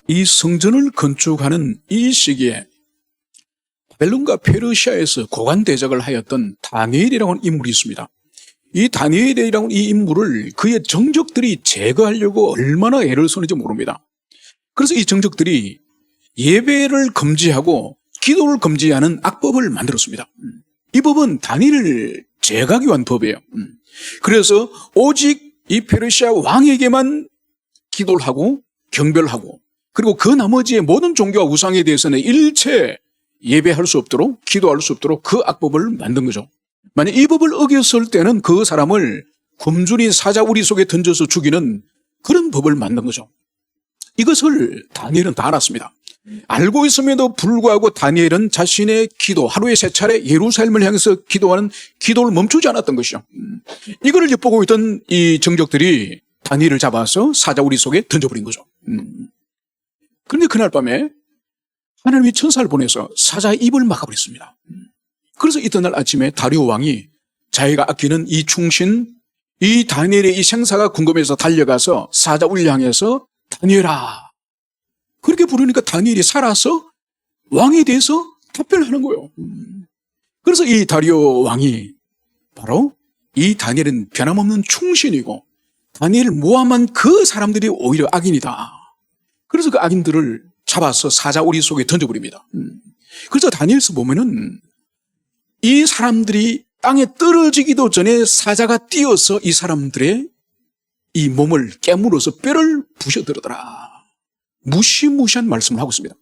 이 성전을 건축하는 이 시기에 바벨론과 페르시아에서 고관 대적을 하였던 다니엘이라고 하는 인물이 있습니다. 이 다니엘이라고 하는 이 인물을 그의 정적들이 제거하려고 얼마나 애를 쓰는지 모릅니다. 그래서 이 정적들이 예배를 금지하고 기도를 금지하는 악법을 만들었습니다. 이 법은 다니엘을 제거하기 위한 법이에요. 그래서 오직 이 페르시아 왕에게만 기도를 하고 경별하고, 그리고 그 나머지의 모든 종교와 우상에 대해서는 일체 예배할 수 없도록, 기도할 수 없도록 그 악법을 만든 거죠. 만약 이 법을 어겼을 때는 그 사람을 굶주린 사자우리 속에 던져서 죽이는 그런 법을 만든 거죠. 이것을 다니엘은 다 알았습니다. 알고 있음에도 불구하고 다니엘은 자신의 기도, 하루에 3차례 예루살렘을 향해서 기도하는 기도를 멈추지 않았던 것이죠. 이거를 엿보고 있던 이 정적들이 다니엘을 잡아서 사자우리 속에 던져버린 거죠. 그런데 그날 밤에 하나님이 천사를 보내서 사자의 입을 막아버렸습니다. 그래서 이튿날 아침에 다리오 왕이 자기가 아끼는 이 충신, 이 다니엘의 이 생사가 궁금해서 달려가서 사자우리를 향해서 다니엘아, 그렇게 부르니까 다니엘이 살아서 왕에 대해서 답변하는 거예요. 그래서 이 다리오 왕이 바로 이 다니엘은 변함없는 충신이고 다니엘을 모함한 그 사람들이 오히려 악인이다. 그래서 그 악인들을 잡아서 사자우리 속에 던져버립니다. 그래서 다니엘서 보면은 이 사람들이 땅에 떨어지기도 전에 사자가 뛰어서 이 사람들의 이 몸을 깨물어서 뼈를 부셔들더라. 무시무시한 말씀을 하고 있습니다.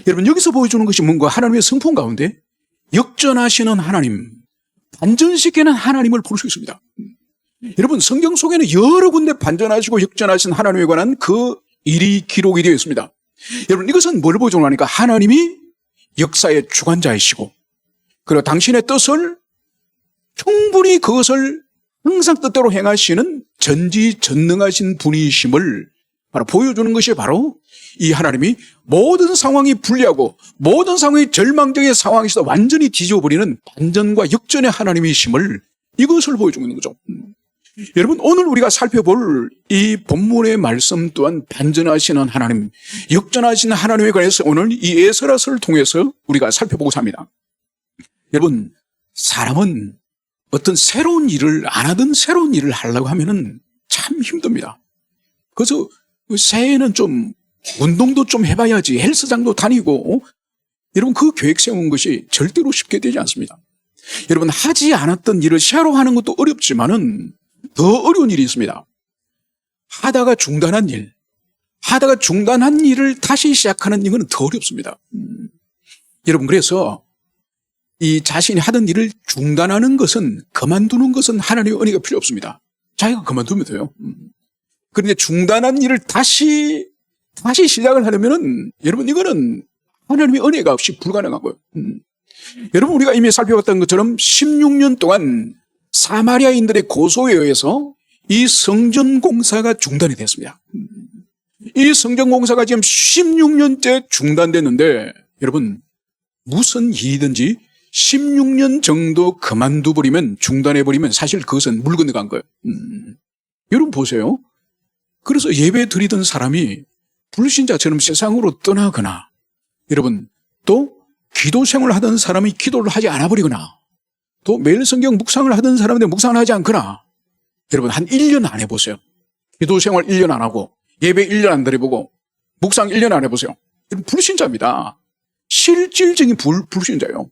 여러분, 여기서 보여주는 것이 뭔가 하나님의 성품 가운데 역전하시는 하나님, 반전시키는 하나님을 볼 수 있습니다. 여러분, 성경 속에는 여러 군데 반전하시고 역전하신 하나님에 관한 그 일이 기록이 되어 있습니다. 여러분, 이것은 뭘 보여주는 거니까 하나님이 역사의 주관자이시고, 그리고 당신의 뜻을 충분히 그것을 항상 뜻대로 행하시는 전지전능하신 분이심을 바로 보여주는 것이 바로 이 하나님이 모든 상황이 불리하고 모든 상황이 절망적인 상황에서 완전히 뒤집어버리는 반전과 역전의 하나님이심을, 이것을 보여주고 있는 거죠. 여러분, 오늘 우리가 살펴볼 이 본문의 말씀 또한 반전하시는 하나님, 역전하시는 하나님에 관해서 오늘 이 에스라서를 통해서 우리가 살펴보고자 합니다. 여러분, 사람은 어떤 새로운 일을, 안 하던 새로운 일을 하려고 하면은 참 힘듭니다. 그래서 새해에는 좀 운동도 좀 해봐야지, 헬스장도 다니고, 여러분, 그 계획 세운 것이 절대로 쉽게 되지 않습니다. 여러분, 하지 않았던 일을 새로 하는 것도 어렵지만은 더 어려운 일이 있습니다. 하다가 중단한 일, 하다가 중단한 일을 다시 시작하는 이거는 더 어렵습니다. 여러분, 그래서 이 자신이 하던 일을 중단하는 것은, 그만두는 것은 하나님의 은혜가 필요 없습니다. 자기가 그만두면 돼요. 그런데 중단한 일을 다시 시작을 하려면은, 여러분, 이거는 하나님의 은혜가 없이 불가능한 거예요. 여러분, 우리가 이미 살펴봤던 것처럼 16년 동안 사마리아인들의 고소에 의해서 이 성전 공사가 중단이 됐습니다. 이 성전 공사가 지금 16년째 중단됐는데, 여러분, 무슨 일이든지 16년 정도 그만둬버리면, 중단해버리면 사실 그것은 물 건너간 거예요. 여러분 보세요. 그래서 예배 드리던 사람이 불신자처럼 세상으로 떠나거나, 여러분, 또 기도 생활을 하던 사람이 기도를 하지 않아 버리거나, 또 매일 성경 묵상을 하던 사람인데 묵상을 하지 않거나, 여러분, 한 1년 안 해보세요. 기도 생활 1년 안 하고 예배 1년 안 드려보고 묵상 1년 안 해보세요. 여러분, 불신자입니다. 실질적인 불신자예요.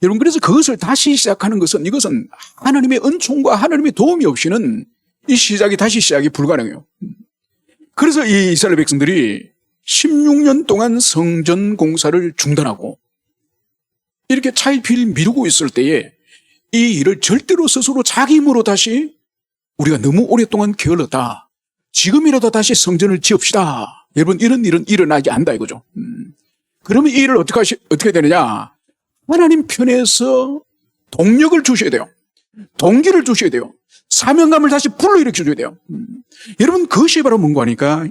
여러분, 그래서 그것을 다시 시작하는 것은, 이것은 하나님의 은총과 하나님의 도움이 없이는 이 다시 시작이 불가능해요. 그래서 이 이스라엘 백성들이 16년 동안 성전 공사를 중단하고 이렇게 차일피일 미루고 있을 때에 이 일을 절대로 스스로 자기 힘으로 다시, 우리가 너무 오랫동안 게을렀다, 지금이라도 다시 성전을 지읍시다, 여러분, 이런 일은 일어나지 않는다 이거죠. 그러면 이 일을 어떻게 되느냐? 하나님 편에서 동력을 주셔야 돼요. 동기를 주셔야 돼요. 사명감을 다시 불러일으켜 줘야 돼요. 여러분, 그것이 바로 뭔가 하니까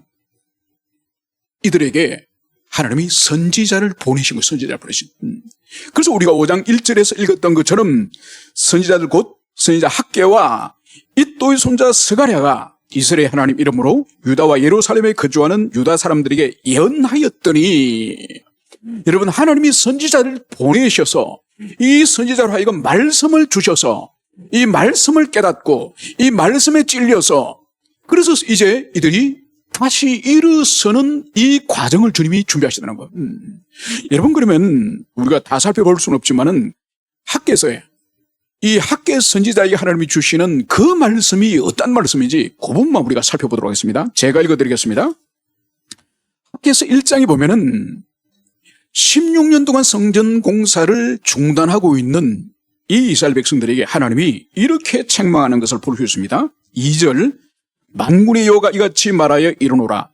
이들에게 하나님이 선지자를 보내신 거예요. 선지자를 보내신. 그래서 우리가 5장 1절에서 읽었던 것처럼 선지자들 곧 선지자 학개와 잇도의 손자 스가랴가 이스라엘 하나님 이름으로 유다와 예루살렘에 거주하는 유다 사람들에게 예언하였더니, 여러분, 하나님이 선지자를 보내셔서 이 선지자로 하여금 말씀을 주셔서 이 말씀을 깨닫고 이 말씀에 찔려서, 그래서 이제 이들이 다시 일어서는 이 과정을 주님이 준비하시다는 거예요. 여러분, 그러면 우리가 다 살펴볼 수는 없지만은 학개서에 이 학개 선지자에게 하나님이 주시는 그 말씀이 어떤 말씀인지 그 부분만 우리가 살펴보도록 하겠습니다. 제가 읽어드리겠습니다. 학개서 1장에 보면은 16년 동안 성전 공사를 중단하고 있는 이 이스라엘 백성들에게 하나님이 이렇게 책망하는 것을 볼 수 있습니다. 2절, 만군의 여호와가 이같이 말하여 이르노라.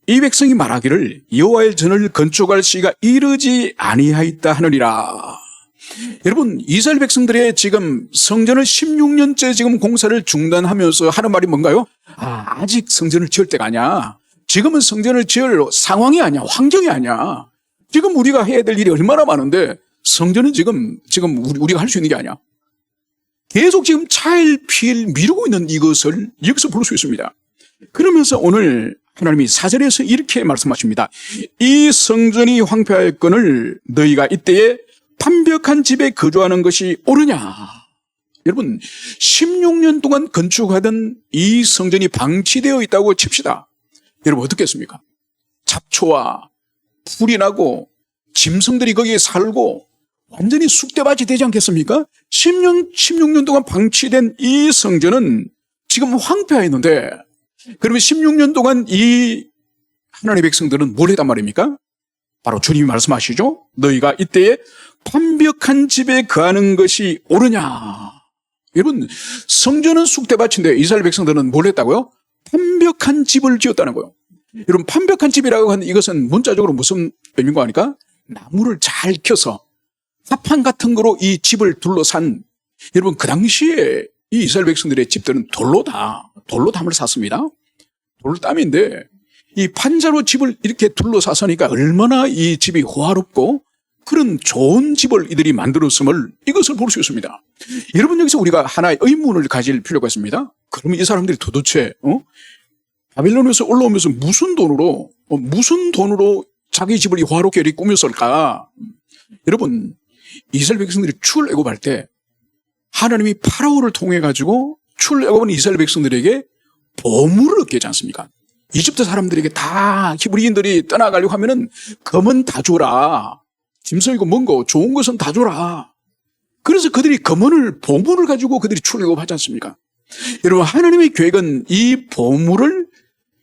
이 백성이 말하기를 여호와의 전을 건축할 시기가 이르지 아니하였다 하느니라. 여러분, 이스라엘 백성들의 지금 성전을 16년째 지금 공사를 중단하면서 하는 말이 뭔가요? 아직 성전을 지을 때가 아니야. 지금은 성전을 지을 상황이 아니야. 환경이 아니야. 지금 우리가 해야 될 일이 얼마나 많은데 성전은 지금 우리가 할 수 있는 게 아니야. 계속 지금 차일피일 미루고 있는 이것을 여기서 볼 수 있습니다. 그러면서 오늘 하나님이 4절에서 이렇게 말씀하십니다. 이 성전이 황폐하였거늘 너희가 이때에 판벽한 집에 거주하는 것이 옳으냐. 여러분, 16년 동안 건축하던 이 성전이 방치되어 있다고 칩시다. 여러분, 어떻겠습니까? 잡초와 풀이 나고 짐승들이 거기에 살고 완전히 쑥대밭이 되지 않겠습니까? 16년 동안 방치된 이 성전은 지금 황폐하였는데, 그러면 16년 동안 이 하나님의 백성들은 뭘 했단 말입니까? 바로 주님이 말씀하시죠. 너희가 이때에 판벽한 집에 거하는 것이 옳으냐. 여러분, 성전은 쑥대밭인데 이스라엘 백성들은 뭘 했다고요? 판벽한 집을 지었다는 거예요. 여러분, 판벽한 집이라고 하는 이것은 문자적으로 무슨 의미인가 하니까 나무를 잘 켜서 합판 같은 거로 이 집을 둘러싼, 여러분, 그 당시에 이 이스라엘 백성들의 집들은 돌로 담을 샀습니다. 돌담인데 이 판자로 집을 이렇게 둘러쌌으니까 얼마나 이 집이 호화롭고 그런 좋은 집을 이들이 만들었음을 이것을 볼 수 있습니다. 여러분, 여기서 우리가 하나의 의문을 가질 필요가 있습니다. 그러면 이 사람들이 도대체 바빌론에서 올라오면서 무슨 돈으로 자기 집을 호화롭게 이렇게 꾸몄을까? 여러분, 이스라엘 백성들이 출애굽할 때 하나님이 파라오를 통해 가지고 출애굽한 이스라엘 백성들에게 보물을 얻게 하지 않습니까? 이집트 사람들에게 다 히브리인들이 떠나가려고 하면은 금은 다 줘라. 짐승이고 뭔고 좋은 것은 다 줘라. 그래서 그들이 보물을 가지고 그들이 출애굽하지 않습니까? 여러분, 하나님의 계획은 이 보물을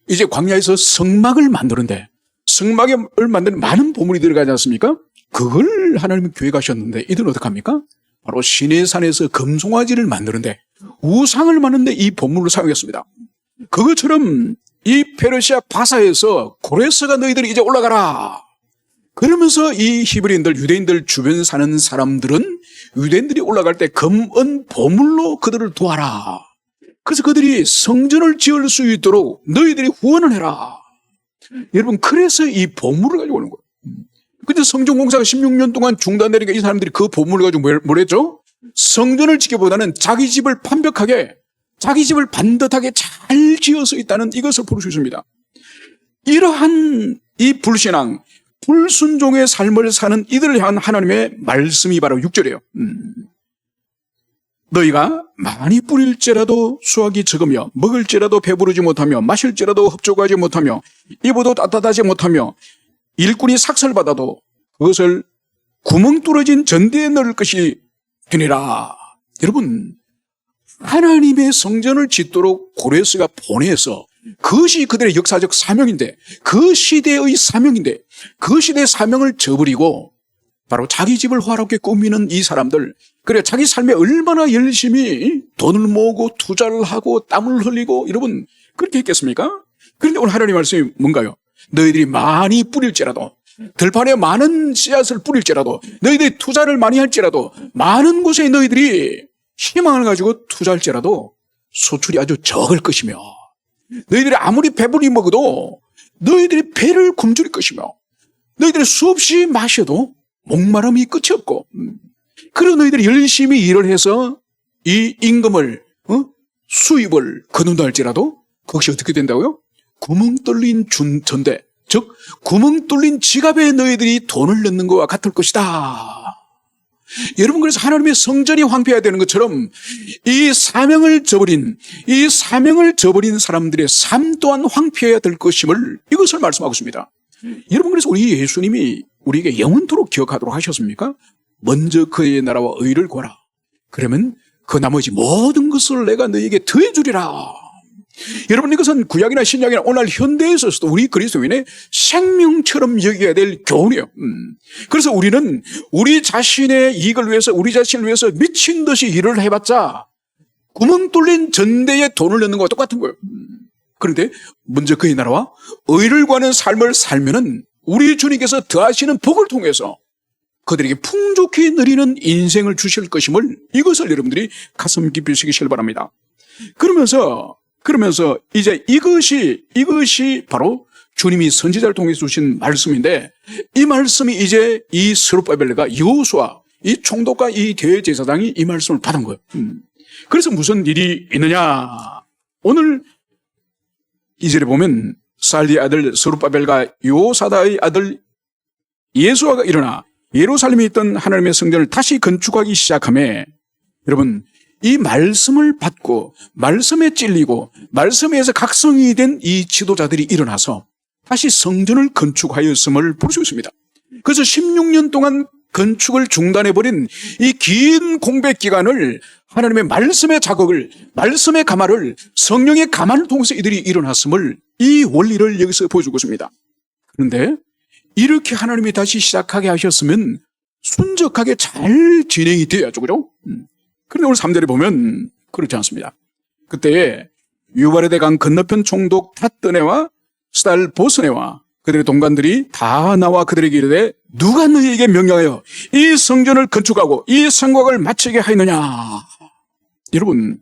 이제 광야에서 성막을 만드는데, 성막을 만드는 많은 보물이 들어가지 않습니까? 그걸 하나님이 계획하셨는데 이들은 어떡합니까? 바로 시내산에서 금송아지를 만드는데, 우상을 만드는데 이 보물을 사용했습니다. 그것처럼 이 페르시아 바사에서 고레스가 너희들이 이제 올라가라. 그러면서 이 히브리인들, 유대인들 주변 사는 사람들은 유대인들이 올라갈 때 금, 은, 보물로 그들을 도와라. 그래서 그들이 성전을 지을 수 있도록 너희들이 후원을 해라. 여러분, 그래서 이 보물을 가지고 오는 거예요. 근데 성전 공사가 16년 동안 중단되니까 이 사람들이 그 보물을 가지고 뭘 했죠? 성전을 지키기보다는 자기 집을 판벽하게, 자기 집을 반듯하게 잘 지어서 있다는 이것을 볼 수 있습니다. 이러한 이 불신앙, 불순종의 삶을 사는 이들을 향한 하나님의 말씀이 바로 6절이에요. 너희가 많이 뿌릴지라도 수확이 적으며 먹을지라도 배부르지 못하며 마실지라도 흡족하지 못하며 입어도 따뜻하지 못하며 일꾼이 삭설받아도 그것을 구멍 뚫어진 전대에 넣을 것이 되니라. 여러분, 하나님의 성전을 짓도록 고레스가 보내서 그것이 그들의 역사적 사명인데, 그 시대의 사명인데, 그 시대의 사명을 저버리고 바로 자기 집을 화롭게 꾸미는 이 사람들, 그래 자기 삶에 얼마나 열심히 돈을 모으고 투자를 하고 땀을 흘리고 여러분 그렇게 했겠습니까? 그런데 오늘 하나님 말씀이 뭔가요? 너희들이 많이 뿌릴지라도, 들판에 많은 씨앗을 뿌릴지라도, 너희들이 투자를 많이 할지라도, 많은 곳에 너희들이 희망을 가지고 투자할지라도 소출이 아주 적을 것이며, 너희들이 아무리 배불리 먹어도 너희들이 배를 굶주릴 것이며, 너희들이 수없이 마셔도 목마름이 끝이 없고, 그리고 너희들이 열심히 일을 해서 이 임금을, 수입을 거둔다 할지라도 그것이 어떻게 된다고요? 구멍 뚫린 전대, 즉 구멍 뚫린 지갑에 너희들이 돈을 넣는 것과 같을 것이다. 여러분, 그래서 하나님의 성전이 황폐해야 되는 것처럼 이 사명을 저버린 사람들의 삶 또한 황폐해야 될 것임을 이것을 말씀하고 있습니다. 여러분, 그래서 우리 예수님이 우리에게 영원토록 기억하도록 하셨습니까? 먼저 그의 나라와 의를 구하라. 그러면 그 나머지 모든 것을 내가 너희에게 더해주리라. 여러분, 이것은 구약이나 신약이나 오늘 현대에 있어서도 우리 그리스도인의 생명처럼 여겨야 될 교훈이에요. 그래서 우리는 우리 자신의 이익을 위해서, 우리 자신을 위해서 미친 듯이 일을 해봤자 구멍 뚫린 전대에 돈을 넣는 것과 똑같은 거예요. 그런데 먼저 그의 나라와 의를 구하는 삶을 살면은 우리 주님께서 더하시는 복을 통해서 그들에게 풍족히 누리는 인생을 주실 것임을, 이것을 여러분들이 가슴 깊이 새기시길 바랍니다. 그러면서 이제 이것이 바로 주님이 선지자를 통해 주신 말씀인데, 이 말씀이 이제 이 스룹바벨과 여호수아, 이 총독과 이 대제사장이 이 말씀을 받은 거예요. 그래서 무슨 일이 있느냐? 오늘 2절에 보면 살리의 아들 스룹바벨과 요사다의 아들 예수아가 일어나 예루살렘에 있던 하나님의 성전을 다시 건축하기 시작하며, 여러분, 이 말씀을 받고 말씀에 찔리고 말씀에서 각성이 된 이 지도자들이 일어나서 다시 성전을 건축하였음을 볼 수 있습니다. 그래서 16년 동안 건축을 중단해버린 이 긴 공백 기간을 하나님의 말씀의 자극을, 말씀의 가마를, 성령의 가마를 통해서 이들이 일어났음을, 이 원리를 여기서 보여주고 있습니다. 그런데 이렇게 하나님이 다시 시작하게 하셨으면 순적하게 잘 진행이 돼야죠, 그죠? 그런데 오늘 3절에 보면 그렇지 않습니다. 그때 유바레데 강 건너편 총독 탓드네와 스달 보스네와 그들의 동관들이 다 나와 그들에게 이르되 누가 너희에게 명령하여 이 성전을 건축하고 이 성곽을 마치게 하였느냐. 여러분,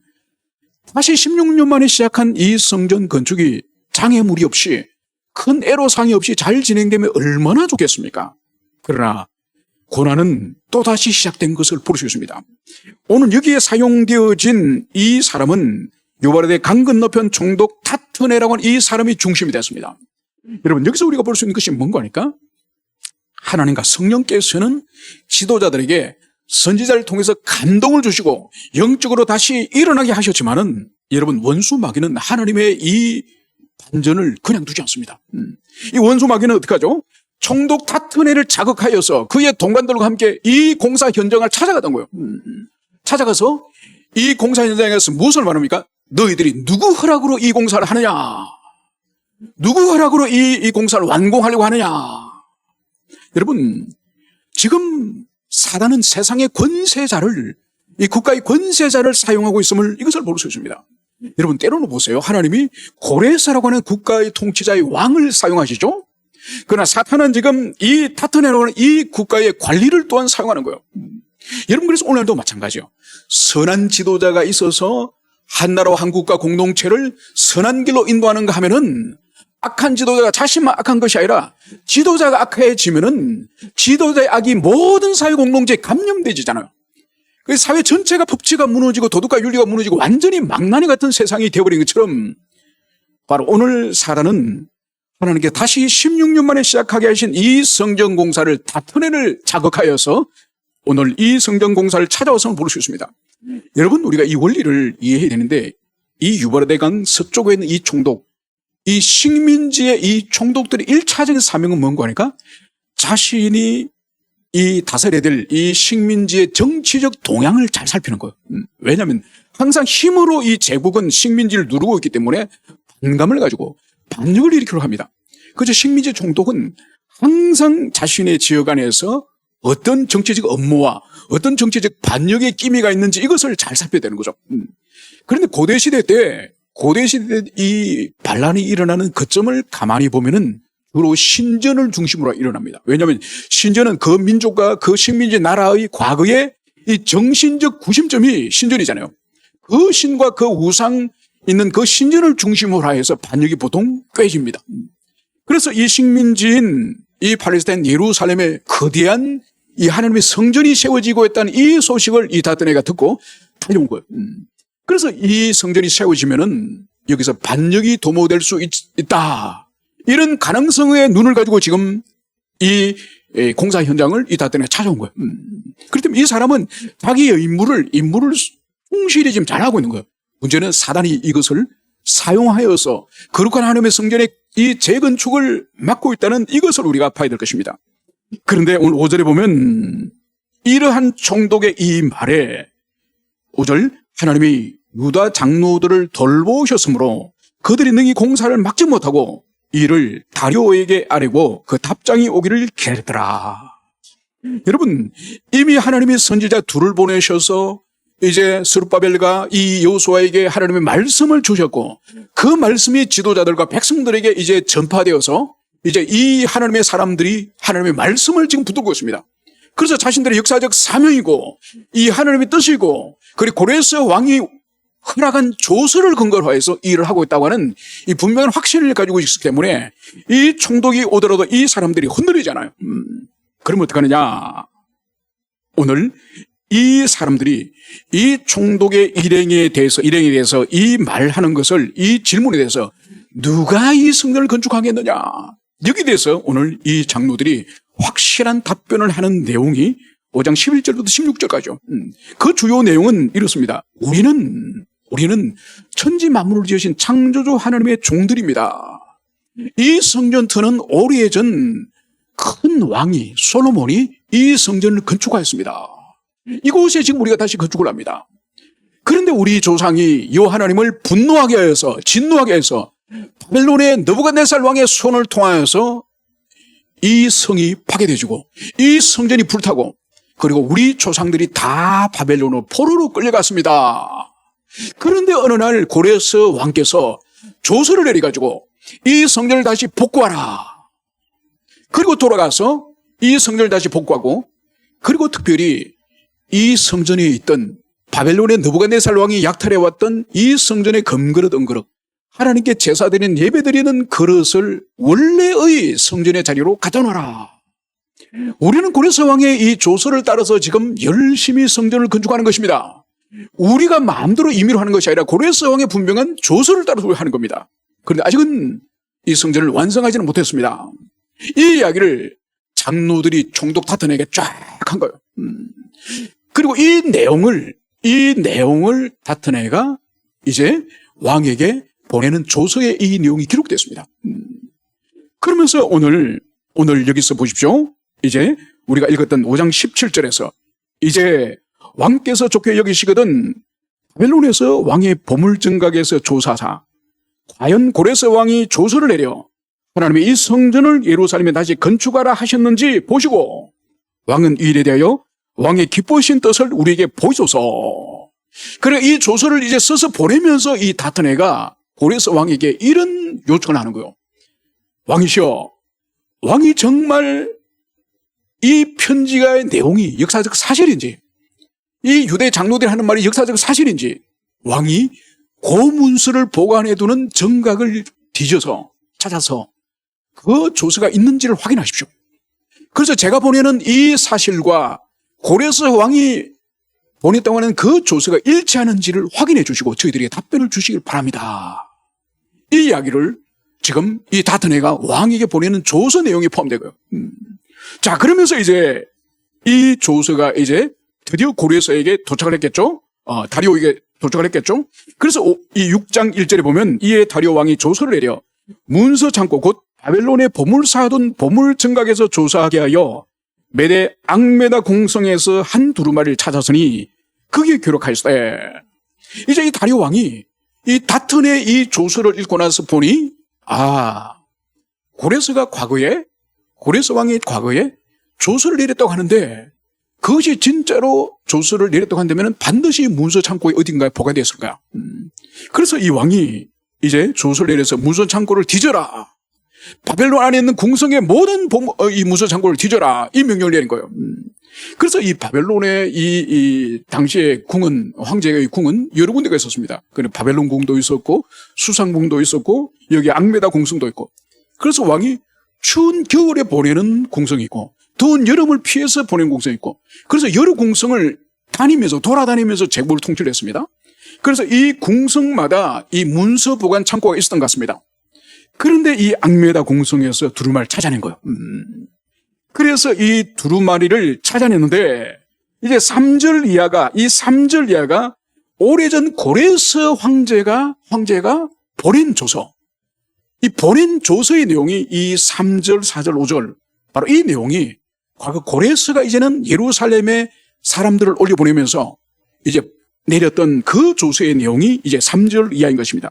다시 16년 만에 시작한 이 성전 건축이 장애물이 없이, 큰 애로사항이 없이 잘 진행되면 얼마나 좋겠습니까? 그러나 고난은 또다시 시작된 것을 볼 수 있습니다. 오늘 여기에 사용되어진 이 사람은 요바레데 강 건너편 총독 탓드네라고 하는 이 사람이 중심이 됐습니다. 여러분, 여기서 우리가 볼 수 있는 것이 뭔가 하니까, 하나님과 성령께서는 지도자들에게 선지자를 통해서 감동을 주시고 영적으로 다시 일어나게 하셨지만은, 여러분, 원수 마귀는 하나님의 이 반전을 그냥 두지 않습니다. 이 원수 마귀는 어떻게 하죠? 총독 탓드네를 자극하여서 그의 동관들과 함께 이 공사 현장을 찾아갔던 거예요. 찾아가서 이 공사 현장에서 무엇을 말합니까? 너희들이 누구 허락으로 이 공사를 하느냐? 누구 허락으로 이 공사를 완공하려고 하느냐? 여러분, 지금 사단은 세상의 권세자를, 이 국가의 권세자를 사용하고 있음을, 이것을 볼 수 있습니다. 여러분, 때로는 보세요. 하나님이 고레사라고 하는 국가의 통치자의 왕을 사용하시죠? 그러나 사탄은 지금 이 탓드네라고 하는 이 국가의 관리를 또한 사용하는 거예요. 여러분, 그래서 오늘도 마찬가지예요. 선한 지도자가 있어서 한 나라와 한 국가 공동체를 선한 길로 인도하는가 하면은, 악한 지도자가 자신만 악한 것이 아니라 지도자가 악해지면은 지도자의 악이 모든 사회 공동체에 감염되지잖아요. 그 사회 전체가 법치가 무너지고 도덕과 윤리가 무너지고 완전히 망나니 같은 세상이 되어버린 것처럼, 바로 오늘 사단은 하나님께 다시 16년 만에 시작하게 하신 이 성전 공사를 탓드네를 자극하여서 오늘 이 성전 공사를 찾아와서 볼 수 있습니다. 여러분, 우리가 이 원리를 이해해야 되는데, 이 유바레데 강 서쪽에 있는 이 총독, 이 식민지의 이 총독들의 1차적인 사명은 뭔가 하니까, 자신이 이 다스려야 될 이 식민지의 정치적 동향을 잘 살피는 거예요. 왜냐하면 항상 힘으로 이 제국은 식민지를 누르고 있기 때문에 반감을 가지고 반역을 일으키려고 합니다. 그래서 식민지 총독은 항상 자신의 지역 안에서 어떤 정치적 업무와 어떤 정치적 반역의 기미가 있는지 이것을 잘 살펴야 되는 거죠. 그런데 고대시대 때 이 반란이 일어나는 거점을 가만히 보면은 주로 신전을 중심으로 일어납니다. 왜냐하면 신전은 그 민족과 그 식민지 나라의 과거의 이 정신적 구심점이 신전이잖아요. 그 신과 그 우상 있는 그 신전을 중심으로 해서 반역이 보통 꾀집니다. 그래서 이 식민지인 이 팔레스타인 예루살렘에 거대한 이 하나님의 성전이 세워지고 있다는 이 소식을 이 탓드네가 듣고 달려온 거예요. 그래서 이 성전이 세워지면은 여기서 반역이 도모될 수 있다. 이런 가능성의 눈을 가지고 지금 이 공사 현장을 이 다튼에가 찾아온 거예요. 그렇기 때문에 이 사람은 자기의 임무를 충실히 지금 잘하고 있는 거예요. 문제는 사단이 이것을 사용하여서 거룩한 하나님의 성전의 이 재건축을 막고 있다는 이것을 우리가 봐야 될 것입니다. 그런데 오늘 5절에 보면 이러한 총독의 이 말에 5절 하나님이 유다 장로들을 돌보셨으므로 그들이 능히 공사를 막지 못하고 이를 다리오에게 아뢰고 그 답장이 오기를 기다렸더라. 여러분, 이미 하나님이 선지자 둘을 보내셔서 이제 스룹바벨과 이 여호수아에게 하나님의 말씀을 주셨고 그 말씀이 지도자들과 백성들에게 이제 전파되어서 이제 이 하나님의 사람들이 하나님의 말씀을 지금 붙들고 있습니다. 그래서 자신들의 역사적 사명이고 이 하나님의 뜻이고 그리고 고레스 왕이 허락한 조서를 근거로 해서 일을 하고 있다고 하는 이 분명한 확신을 가지고 있기 때문에 이 총독이 오더라도 이 사람들이 흔들리잖아요. 그러면 어떡하느냐? 오늘 이 사람들이 이 총독의 일행에 대해서 이 말하는 것을 이 질문에 대해서 누가 이 성전을 건축하겠느냐? 여기에 대해서 오늘 이 장로들이 확실한 답변을 하는 내용이 5장 11절부터 16절까지요. 그 주요 내용은 이렇습니다. 우리는 천지 만물을 지으신 창조주 하나님의 종들입니다. 이 성전터는 오래전 큰 왕이 솔로몬이 이 성전을 건축하였습니다. 이곳에 지금 우리가 다시 건축을 합니다. 그런데 우리 조상이 이 하나님을 분노하게 하여서 진노하게 해서 바벨론의 느부갓네살 왕의 손을 통하여서 이 성이 파괴되어지고 이 성전이 불타고 그리고 우리 조상들이 다 바벨론으로 포로로 끌려갔습니다. 그런데 어느 날 고레스 왕께서 조서를 내려가지고 이 성전을 다시 복구하라. 그리고 돌아가서 이 성전을 다시 복구하고 그리고 특별히 이 성전에 있던 바벨론의 느부갓네살 왕이 약탈해왔던 이 성전의 금그릇 은그릇 하나님께 제사드리는 예배드리는 그릇을 원래의 성전의 자리로 갖다 놔라. 우리는 고레스 왕의 이 조서를 따라서 지금 열심히 성전을 건축하는 것입니다. 우리가 마음대로 임의로 하는 것이 아니라 고레스 왕의 분명한 조서를 따라서 하는 겁니다. 그런데 아직은 이 성전을 완성하지는 못했습니다. 이 이야기를 장로들이 총독 다튼에게 쫙 한 거예요. 그리고 이 내용을 다튼에가 이제 왕에게 보내는 조서에 이 내용이 기록됐습니다. 그러면서 오늘 여기서 보십시오. 이제 우리가 읽었던 5장 17절에서 이제 왕께서 좋게 여기시거든 바벨론에서 왕의 보물증각에서 조사사 과연 고레스 왕이 조서를 내려 하나님의 이 성전을 예루살렘에 다시 건축하라 하셨는지 보시고 왕은 이 일에 대하여 왕의 기쁘신 뜻을 우리에게 보이소서. 그래 이 조서를 이제 써서 보내면서 이 다튼에가 고레스 왕에게 이런 요청을 하는 거예요. 왕이시여, 왕이 정말 이 편지가의 내용이 역사적 사실인지 이 유대 장로들이 하는 말이 역사적 사실인지 왕이 고문서를 보관해두는 정각을 뒤져서 찾아서 그 조서가 있는지를 확인하십시오. 그래서 제가 보내는 이 사실과 고레스 왕이 보냈다고 하는 그 조서가 일치하는지를 확인해 주시고 저희들에게 답변을 주시길 바랍니다. 이 이야기를 지금 이 다튼에가 왕에게 보내는 조서 내용이 포함되고요. 자, 그러면서 이제 이 조서가 이제 드디어 고레스에게 도착을 했겠죠? 다리오에게 도착을 했겠죠? 그래서 이 6장 1절에 보면 이에 다리오 왕이 조서를 내려 문서 창고 곧 바벨론의 보물 쌓아둔 보물 증각에서 조사하게 하여 메대 앙메다 공성에서 한 두루마리를 찾았으니 그게 기록하였으되 이제 이 다리오 왕이 이 다튼의 이 조서를 읽고 나서 보니 고레스 왕이 과거에 조서를 내렸다고 하는데 그것이 진짜로 조서를 내렸다고 한다면 반드시 문서 창고에 어딘가에 보관되었을 거야. 그래서 이 왕이 이제 조서를 내려서 문서 창고를 뒤져라. 바벨론 안에 있는 궁성의 모든 이 문서 창고를 뒤져라. 이 명령을 내린 거예요. 그래서 이 바벨론의 이 당시의 궁은, 황제의 궁은 여러 군데가 있었습니다. 그는 바벨론 궁도 있었고, 수상궁도 있었고, 여기 앙메다 궁성도 있고. 그래서 왕이 추운 겨울에 보내는 궁성이 있고, 더운 여름을 피해서 보내는 궁성이 있고, 그래서 여러 궁성을 돌아다니면서 제국을 통치를 했습니다. 그래서 이 궁성마다 이 문서 보관 창고가 있었던 것 같습니다. 그런데 이 앙메다 궁성에서 두루마리를 찾아낸 거예요. 그래서 이 두루마리를 찾아냈는데 이제 3절 이하가 오래전 고레스 황제가 보낸 조서, 이 보낸 조서의 내용이 이 3절, 4절, 5절, 바로 이 내용이 과거 고레스가 이제는 예루살렘에 사람들을 올려보내면서 이제 내렸던 그 조서의 내용이 이제 3절 이하인 것입니다.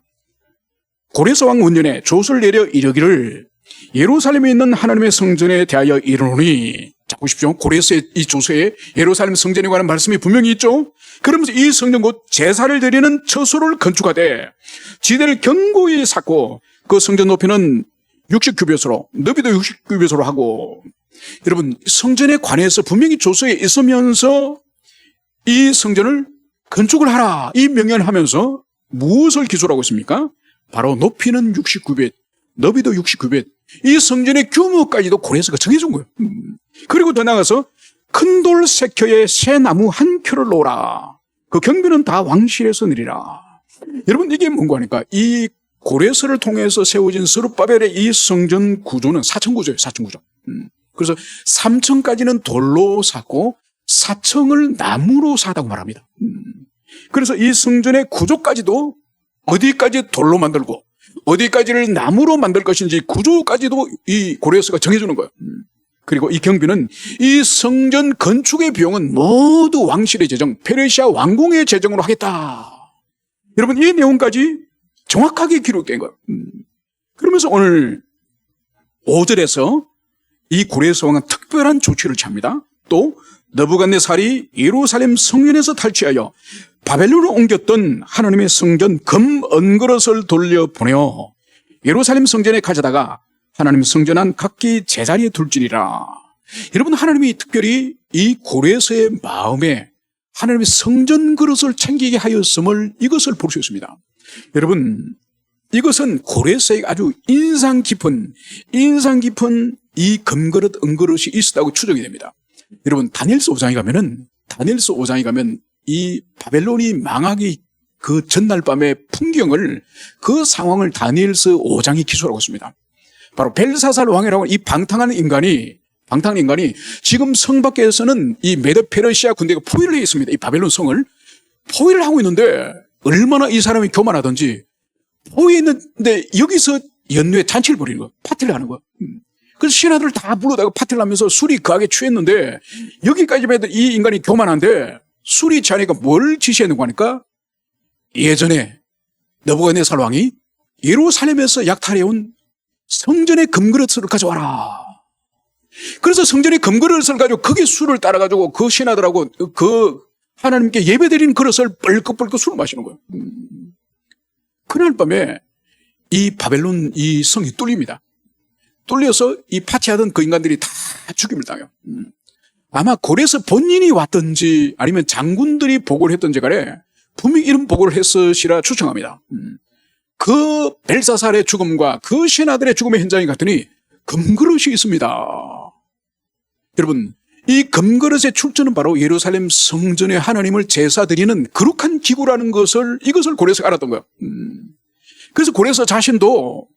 고레스 왕 원년에 조서를 내려 이르기를 예루살렘에 있는 하나님의 성전에 대하여 이르노니, 자 보십시오. 고레스의 이 조서에 예루살렘 성전에 관한 말씀이 분명히 있죠. 그러면서 이 성전 곧 제사를 드리는 처소를 건축하되 지대를 견고히 쌓고 그 성전 높이는 60규빗으로 너비도 60규빗으로 하고, 여러분 성전에 관해서 분명히 조서에 있으면서 이 성전을 건축을 하라 이 명령을 하면서 무엇을 기술하고 있습니까? 바로 높이는 60규빗, 너비도 60규빗, 이 성전의 규모까지도 고레스가 정해준 거예요. 그리고 더 나가서 큰 돌 3켜에 새 나무 1켜를 놓으라. 그 경비는 다 왕실에서 내리라. 여러분 이게 뭔가 하니까 이 고레스를 통해서 세워진 스룹바벨의 이 성전 구조는 4층 구조예요. 4층 구조. 그래서 3층까지는 돌로 쌓고 4층을 나무로 쌓았다고 말합니다. 그래서 이 성전의 구조까지도 어디까지 돌로 만들고 어디까지를 나무로 만들 것인지 구조까지도 이 고레스가 정해주는 거예요. 그리고 이 경비는 이 성전 건축의 비용은 모두 왕실의 재정, 페르시아 왕궁의 재정으로 하겠다. 여러분 이 내용까지 정확하게 기록된 거예요. 그러면서 오늘 5절에서 이 고레스 왕은 특별한 조치를 취합니다. 또 느부갓네살이 예루살렘 성전에서 탈취하여 바벨론으로 옮겼던 하나님의 성전 금 은그릇을 돌려보내어 예루살렘 성전에 가져다가 하나님 성전 안 각기 제자리에 둘지니라. 여러분 하나님이 특별히 이 고레스의 마음에 하나님의 성전 그릇을 챙기게 하였음을 이것을 볼 수 있습니다. 여러분 이것은 고레스에게 아주 인상 깊은 이 금그릇 은그릇이 있었다고 추정이 됩니다. 여러분 다니엘서 5장에 가면 이 바벨론이 망하기 그 전날 밤의 풍경을, 그 상황을 다니엘서 5장이 기술하고 있습니다. 바로 벨사살 왕이라고 이 방탕한 인간이 지금 성 밖에서는 이 메도 페르시아 군대가 포위를 해 있습니다. 이 바벨론 성을 포위를 하고 있는데 얼마나 이 사람이 교만하든지 포위했는데 여기서 연뇌 잔치를 벌이는 거예요. 파티를 하는 거예요. 그래서 신하들을 다 불러다가 파티를 하면서 술이 거하게 취했는데 여기까지만 해도 이 인간이 교만한데 술이 취하니까 뭘 지시했는가 하니까 예전에 느부갓네살 왕이 예루살렘에서 약탈해온 성전의 금그릇을 가져와라. 그래서 성전의 금그릇을 가지고 거기 술을 따라가지고 그 신하들하고 그 하나님께 예배드리는 그릇을 뻘컥뻘컥 술을 마시는 거예요. 그날 밤에 이 바벨론 이 성이 뚫립니다. 뚫려서 이 파티하던 그 인간들이 다 죽임을 당해요. 아마 고레스 본인이 왔든지 아니면 장군들이 보고를 했던지 간에 분명히 이런 보고를 했으시라 추정합니다. 그 벨사살의 죽음과 그 신하들의 죽음의 현장에 갔더니 금그릇이 있습니다. 여러분 이 금그릇의 출처는 바로 예루살렘 성전에 하나님을 제사드리는 거룩한 기구라는 이것을 고레스가 알았던 거예요. 그래서 고레스 자신도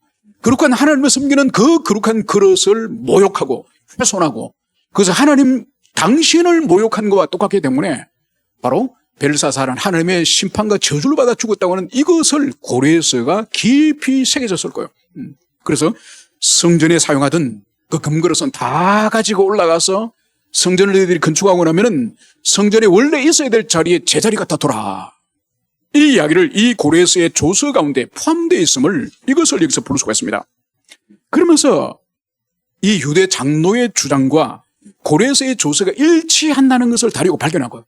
거룩한 하나님을 섬기는 그 거룩한 그릇을 모욕하고 훼손하고, 그래서 하나님 당신을 모욕한 것과 똑같기 때문에 바로 벨사살은 하나님의 심판과 저주를 받아 죽었다고 하는 이것을 고레스가 깊이 새겨졌을 거예요. 그래서 성전에 사용하던 그 금그릇은 다 가지고 올라가서 성전을 너희들이 건축하고 나면은 성전에 원래 있어야 될 자리에 제자리가 다 돌아. 이 이야기를 이 고레스의 조서 가운데 포함되어 있음을 이것을 여기서 볼 수가 있습니다. 그러면서 이 유대 장로의 주장과 고레스의 조서가 일치한다는 것을 다루고 발견하고,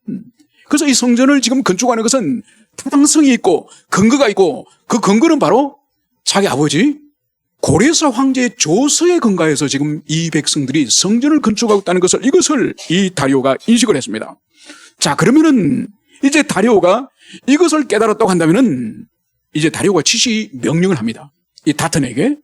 그래서 이 성전을 지금 건축하는 것은 타당성이 있고 근거가 있고, 그 근거는 바로 자기 아버지 고레스 황제의 조서에 근거해서 지금 이 백성들이 성전을 건축하고 있다는 것을, 이것을 이 다리오가 인식을 했습니다. 자, 그러면은 이제 다리오가 이것을 깨달았다고 한다면은 이제 다리오가 지시 명령을 합니다. 이 다튼에게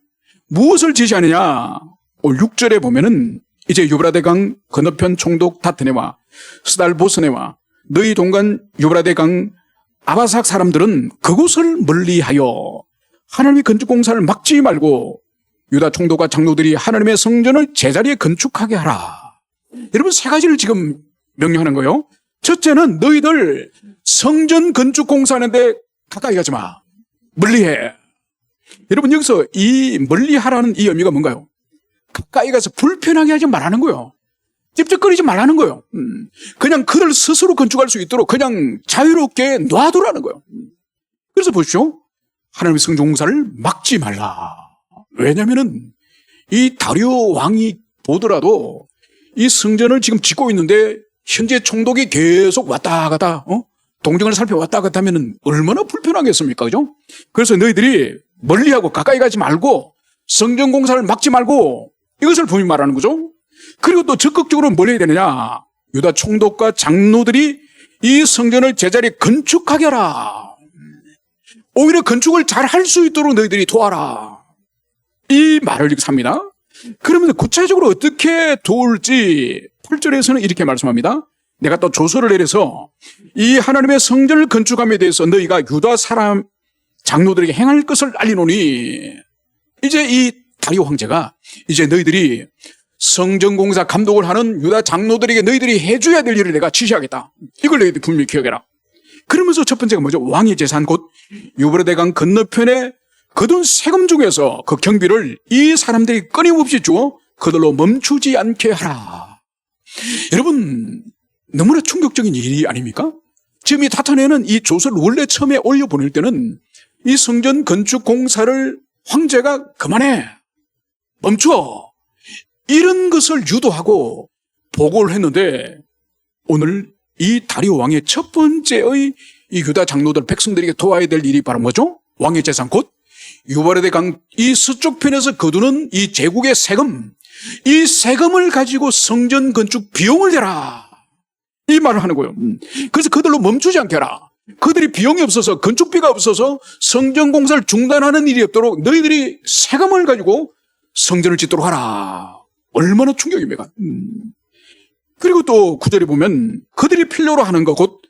무엇을 지시하느냐? 6절에 보면은 이제 유브라데 강 건너편 총독 다트네와 스달보스네와 너희 동간 유브라데 강 아바삭 사람들은 그곳을 멀리하여 하나님의 건축공사를 막지 말고 유다 총독과 장로들이 하나님의 성전을 제자리에 건축하게 하라. 여러분, 세 가지를 지금 명령하는 거예요. 첫째는 너희들 성전 건축공사하는데 가까이 가지 마. 멀리해. 여러분, 여기서 이 멀리하라는 이 의미가 뭔가요? 가까이 가서 불편하게 하지 말라는 거예요. 찝찝거리지 말라는 거예요. 그냥 그들 스스로 건축할 수 있도록 그냥 자유롭게 놔두라는 거예요. 그래서 보십시오. 하나님의 성전 공사를 막지 말라. 왜냐면은 이 다리오 왕이 보더라도 이 성전을 지금 짓고 있는데 현재 총독이 계속 왔다 갔다 동정을 살펴왔다 갔다 하면은 얼마나 불편하겠습니까? 그죠? 그래서 너희들이 멀리하고 가까이 가지 말고 성전 공사를 막지 말고 이것을 분명히 말하는 거죠. 그리고 또 적극적으로 뭘 해야 되느냐? 유다 총독과 장로들이 이 성전을 제자리에 건축하게 하라. 오히려 건축을 잘 할 수 있도록 너희들이 도와라. 이 말을 이렇게 삽니다. 그러면 구체적으로 어떻게 도울지 8절에서는 이렇게 말씀합니다. 내가 또 조서를 내려서 이 하나님의 성전을 건축함에 대해서 너희가 유다 사람 장로들에게 행할 것을 알리노니, 이제 이 다리오 황제가 이제 너희들이 성전공사 감독을 하는 유다 장로들에게 너희들이 해줘야 될 일을 내가 지시하겠다. 이걸 너희들이 분명히 기억해라. 그러면서 첫 번째가 뭐죠? 왕의 재산 곧 유브라데강 건너편에 거둔 세금 중에서 그 경비를 이 사람들이 끊임없이 주어 그들로 멈추지 않게 하라. 여러분, 너무나 충격적인 일이 아닙니까? 지금 이 다탄에는 이 조서를 원래 처음에 올려보낼 때는 이 성전 건축 공사를 황제가 그만해, 멈춰, 이런 것을 유도하고 보고를 했는데, 오늘 이 다리오 왕의 첫 번째의 이 유다 장로들 백성들에게 도와야 될 일이 바로 뭐죠? 왕의 재산 곧 유브라데 강 이 서쪽 편에서 거두는 이 제국의 세금, 이 세금을 가지고 성전 건축 비용을 대라, 이 말을 하는 거예요. 그래서 그들로 멈추지 않게 하라. 그들이 비용이 없어서, 건축비가 없어서 성전 공사를 중단하는 일이 없도록 너희들이 세금을 가지고 성전을 짓도록 하라. 얼마나 충격입니까? 그리고 또 9절에 보면 그들이 필요로 하는 것 곧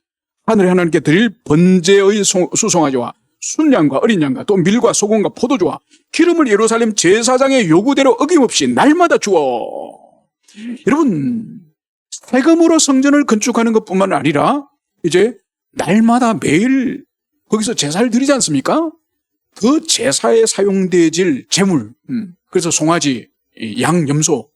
하늘의 하나님께 드릴 번제의 수송아지와 순양과 어린 양과 또 밀과 소금과 포도주와 기름을 예루살렘 제사장의 요구대로 어김없이 날마다 주어. 여러분, 세금으로 성전을 건축하는 것뿐만 아니라 이제 날마다 매일 거기서 제사를 드리지 않습니까? 그 제사에 사용되질 제물, 그래서 송아지, 양, 염소,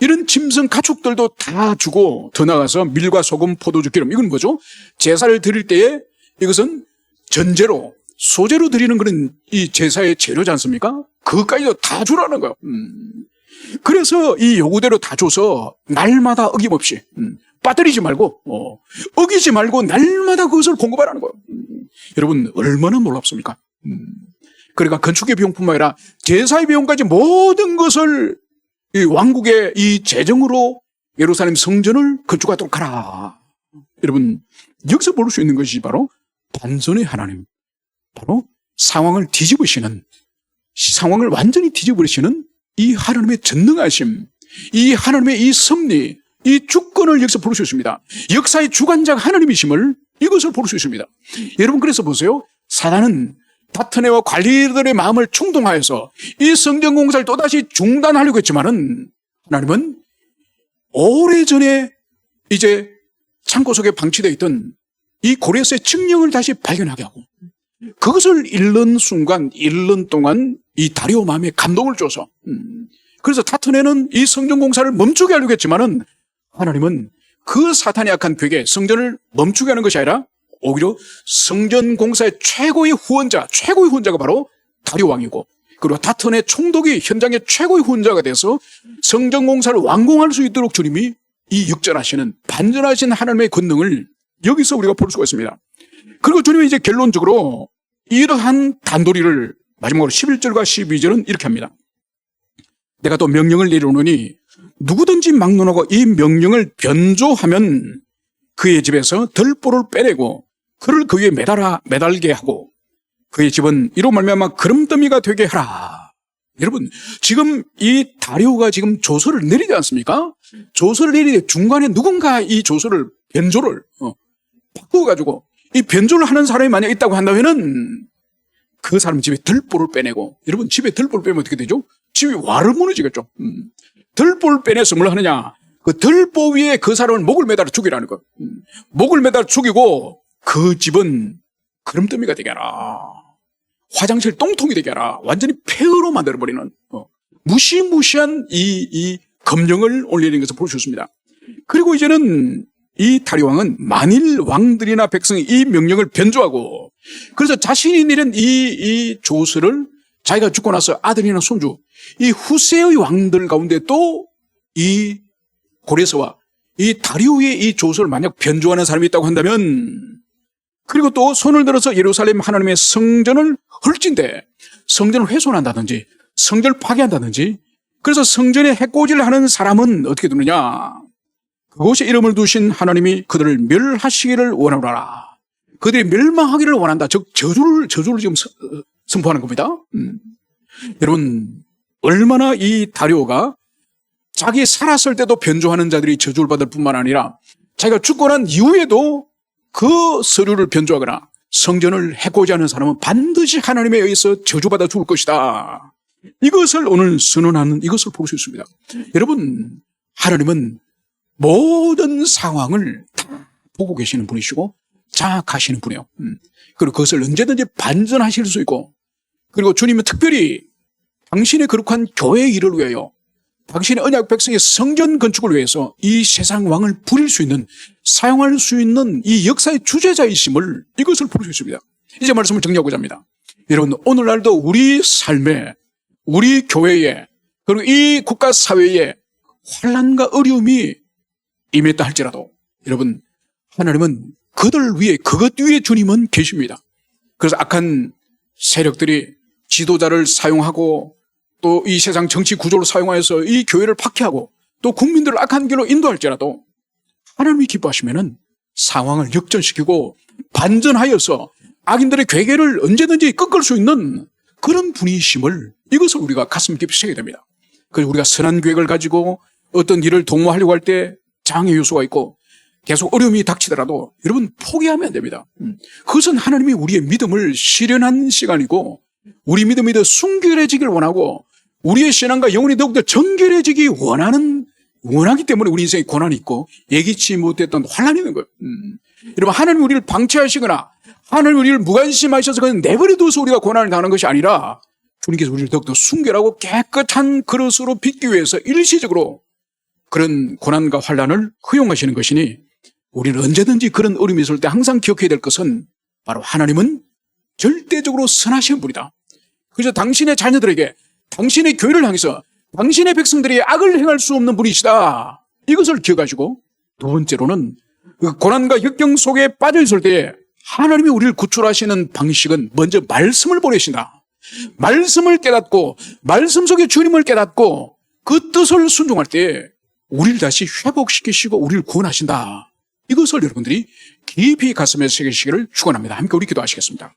이런 짐승 가축들도 다 주고, 더 나아가서 밀과 소금, 포도주, 기름, 이건 뭐죠? 제사를 드릴 때에 이것은 전제로, 소제로 드리는 그런 이 제사의 재료지 않습니까? 그것까지도 다 주라는 거예요. 그래서 이 요구대로 다 줘서 날마다 어김없이, 빠뜨리지 말고, 어기지 말고 날마다 그것을 공급하라는 거예요. 여러분, 얼마나 놀랍습니까? 그러니까 건축의 비용뿐만 아니라 제사의 비용까지 모든 것을 이 왕국의 이 재정으로 예루살렘 성전을 건축하도록 하라. 여러분, 여기서 볼 수 있는 것이 바로 반전의 하나님, 바로 상황을 뒤집으시는, 상황을 완전히 뒤집으시는 이 하나님의 전능하심, 이 하나님의 이 섭리, 이 주권을 여기서 볼 수 있습니다. 역사의 주관자가 하나님이심을 이것을 볼 수 있습니다. 여러분, 그래서 보세요. 사단은 다트네와 관리들의 마음을 충동하여서 이 성전 공사를 또다시 중단하려고 했지만은 하나님은 오래전에 이제 창고 속에 방치되어 있던 이 고레스의 칙령을 다시 발견하게 하고 그것을 읽는 순간 1년 동안 이 다리오 마음에 감동을 줘서 그래서 다트네는 이 성전 공사를 멈추게 하려고 했지만은 하나님은 그 사탄의 악한 괴계 성전을 멈추게 하는 것이 아니라 오히려 성전 공사의 최고의 후원자가 바로 다리오 왕이고, 그리고 다튼의 총독이 현장의 최고의 후원자가 돼서 성전 공사를 완공할 수 있도록 주님이 이 역전하시는 반전하신 하나님의 권능을 여기서 우리가 볼 수가 있습니다. 그리고 주님이 이제 결론적으로 이러한 단도리를 마지막으로 11절과 12절은 이렇게 합니다. 내가 또 명령을 내려오노니 누구든지 막론하고 이 명령을 변조하면 그의 집에서 덜보를 빼내고 그를 그 위에 매달게 하고 그의 집은 이로 말미암아 그름더미가 되게 하라. 여러분, 지금 이 다리오가 지금 조서를 내리지 않습니까? 조서를 내리는데 중간에 누군가 이 조서를 변조를 바꾸어가지고 이 변조를 하는 사람이 만약 있다고 한다면은 그 사람 집에 들보를 빼내고, 여러분 집에 들보를 빼면 어떻게 되죠? 집이 와르 무너지겠죠. 들보를 빼내서 뭘 하느냐? 그 들보 위에 그 사람을 목을 매달아 죽이라는 거. 목을 매달아 죽이고 그 집은 그름더미가 되게 하라. 화장실 똥통이 되게 하라. 완전히 폐허로 만들어버리는 무시무시한 이 검령을 올리는 것을 볼 수 있습니다. 그리고 이제는 이 다리오 왕은 만일 왕들이나 백성이 이 명령을 변조하고, 그래서 자신이 내린 이 조서를 자기가 죽고 나서 아들이나 손주, 이 후세의 왕들 가운데 또 이 고레스와 이 다리오의 이 조서를 만약 변조하는 사람이 있다고 한다면, 그리고 또 손을 들어서 예루살렘 하나님의 성전을 헐진대, 성전을 훼손한다든지 성전을 파괴한다든지, 그래서 성전에 해코지를 하는 사람은 어떻게 되느냐? 그곳에 이름을 두신 하나님이 그들을 멸하시기를 원하노라. 그들이 멸망하기를 원한다. 즉 저주를 지금 선포하는 겁니다. 여러분, 얼마나 이 다리오가 자기 살았을 때도 변조하는 자들이 저주를 받을 뿐만 아니라 자기가 죽고 난 이후에도 그 서류를 변조하거나 성전을 해코지하는 사람은 반드시 하나님에 의해서 저주받아 죽을 것이다. 이것을 오늘 선언하는 이것을 볼 수 있습니다. 여러분, 하나님은 모든 상황을 다 보고 계시는 분이시고 장악하시는 분이에요. 그리고 그것을 언제든지 반전하실 수 있고, 그리고 주님은 특별히 당신의 거룩한 교회의 일을 위하여, 당신의 언약 백성의 성전 건축을 위해서 이 세상 왕을 부릴 수 있는, 사용할 수 있는 이 역사의 주재자이심을, 이것을 볼 수 있습니다. 이제 말씀을 정리하고자 합니다. 여러분, 오늘날도 우리 삶에, 우리 교회에, 그리고 이 국가 사회에 환난과 어려움이 임했다 할지라도 여러분, 하나님은 그들 위에, 그것 위에 주님은 계십니다. 그래서 악한 세력들이 지도자를 사용하고 또 이 세상 정치 구조를 사용하여서 이 교회를 박해하고 또 국민들을 악한 길로 인도할지라도 하나님이 기뻐하시면은 상황을 역전시키고 반전하여서 악인들의 괴계를 언제든지 꺾을 수 있는 그런 분이심을, 이것을 우리가 가슴 깊이 새겨야 됩니다. 그래서 우리가 선한 계획을 가지고 어떤 일을 도모하려고 할 때 장애 요소가 있고 계속 어려움이 닥치더라도 여러분 포기하면 안 됩니다. 그것은 하나님이 우리의 믿음을 실현한 시간이고, 우리 믿음이 더 순결해지길 원하고 우리의 신앙과 영혼이 더욱더 정결해지기 원하기 때문에 우리 인생에 고난이 있고 예기치 못했던 환난이 있는 거예요. 여러분, 하나님이 우리를 방치하시거나 하나님이 우리를 무관심하셔서 그냥 내버려둬서 우리가 고난을 당하는 것이 아니라 주님께서 우리를 더욱더 순결하고 깨끗한 그릇으로 빚기 위해서 일시적으로 그런 고난과 환난을 허용하시는 것이니, 우리는 언제든지 그런 어려움이 있을 때 항상 기억해야 될 것은 바로 하나님은 절대적으로 선하신 분이다. 그래서 당신의 자녀들에게, 당신의 교회를 향해서 당신의 백성들이 악을 행할 수 없는 분이시다. 이것을 기억하시고, 두 번째로는 그 고난과 역경 속에 빠져 있을 때 하나님이 우리를 구출하시는 방식은 먼저 말씀을 보내신다. 말씀을 깨닫고 말씀 속에 주님을 깨닫고 그 뜻을 순종할 때 우리를 다시 회복시키시고 우리를 구원하신다. 이것을 여러분들이 깊이 가슴에 새기시기를 축원합니다. 함께 우리 기도하시겠습니다.